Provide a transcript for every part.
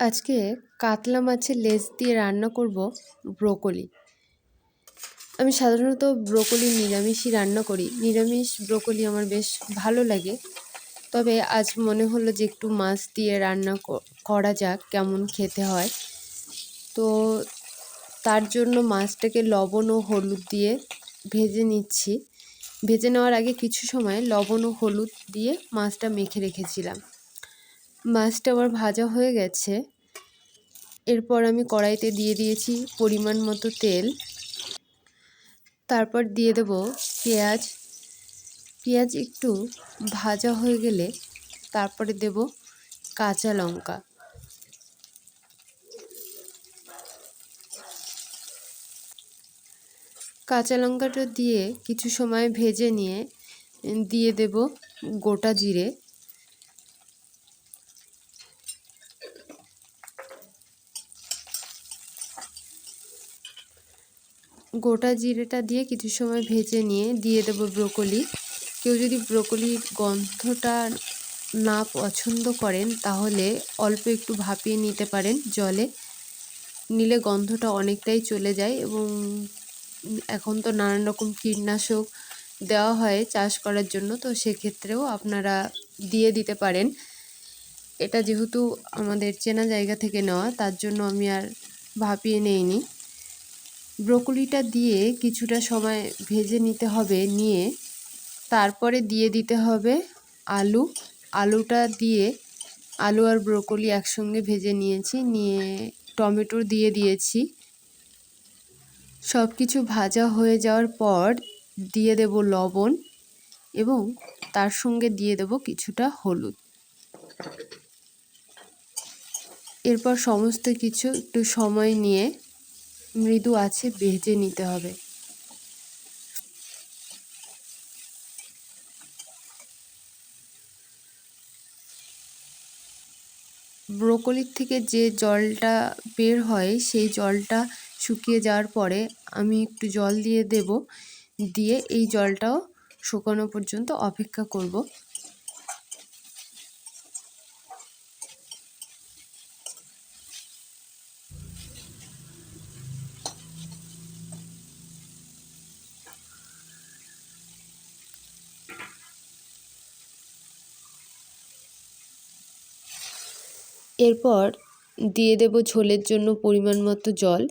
আজকে কাতলা মাছের লেজ দিয়ে রান্না করব ব্রোকলি। আমি সাধারণত ব্রোকলি নিরামিষই রান্না করি। নিরামিষ ব্রোকলি আমার বেশ ভালো লাগে। তবে আজ মনে হলো যে একটু মাছ দিয়ে রান্না করা যাক, কেমন খেতে হয়। তো তার জন্য মাছটাকে লবণ ও হলুদ দিয়ে ভেজে নিচ্ছি। ভেজে নেওয়ার আগে কিছু সময় লবণ ও হলুদ দিয়ে মাছটা মেখে রেখেছিলাম। মাছটা আমার ভাজা হয়ে গেছে। এরপর আমি কড়াইতে দিয়ে দিয়েছি পরিমাণ মতো তেল। তারপর দিয়ে দেব পেঁয়াজ। পেঁয়াজ একটু ভাজা হয়ে গেলে তারপরে দেব কাঁচা লঙ্কা। কাঁচা লঙ্কাটা দিয়ে কিছু সময় ভেজে নিয়ে দিয়ে দেব গোটা জিরে। গোটা জিরেটা দিয়ে কিছু সময় ভেজে নিয়ে দিয়ে দেব ব্রোকলি। কেউ যদি ব্রোকলির গন্ধটা না পছন্দ করেন তাহলে অল্প একটু ভাপিয়ে নিতে পারেন জলে, নিলে গন্ধটা অনেকটাই চলে যায়। এবং এখন তো নানান রকম কীটনাশক দেওয়া হয় চাষ করার জন্য, তো সেক্ষেত্রেও আপনারা দিয়ে দিতে পারেন। এটা যেহেতু আমাদের চেনা জায়গা থেকে নেওয়া, তার জন্য আমি আর ভাপিয়ে নেইনি। ব্রোকলিটা দিয়ে কিছুটা সময় ভেজে নিতে হবে, নিয়ে তারপরে দিয়ে দিতে হবে আলু। আলুটা দিয়ে আলু আর ব্রোকলি একসঙ্গে ভেজে নিয়েছি, নিয়ে টমেটো দিয়ে দিয়েছি। সব কিছু ভাজা হয়ে যাওয়ার পর দিয়ে দেব লবণ এবং তার সঙ্গে দিয়ে দেব কিছুটা হলুদ। এরপর সমস্ত কিছু একটু সময় নিয়ে মৃদু আঁচে ভেজে নিতে হবে। ব্রোকলির থেকে যে জলটা বের হয় সেই জলটা শুকিয়ে যাওয়ার পরে আমি একটু জল দিয়ে দেব, দিয়ে এই জলটাও শুকানো পর্যন্ত অপেক্ষা করব। এরপর দিয়ে দেব ঝোলের জন্য পরিমাণ মতো জল।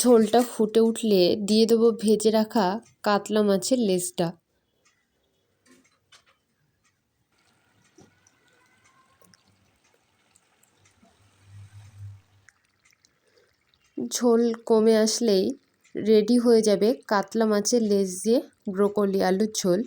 ঝোলটা ফুটে উঠলে দিয়ে দেব ভেজে রাখা কাতলা মাছের লেজটা। ঝোল কমে আসলেই রেডি হয়ে যাবে কাতলা মাছের লেজ দিয়ে ব্রোকলি আলুর ঝোল।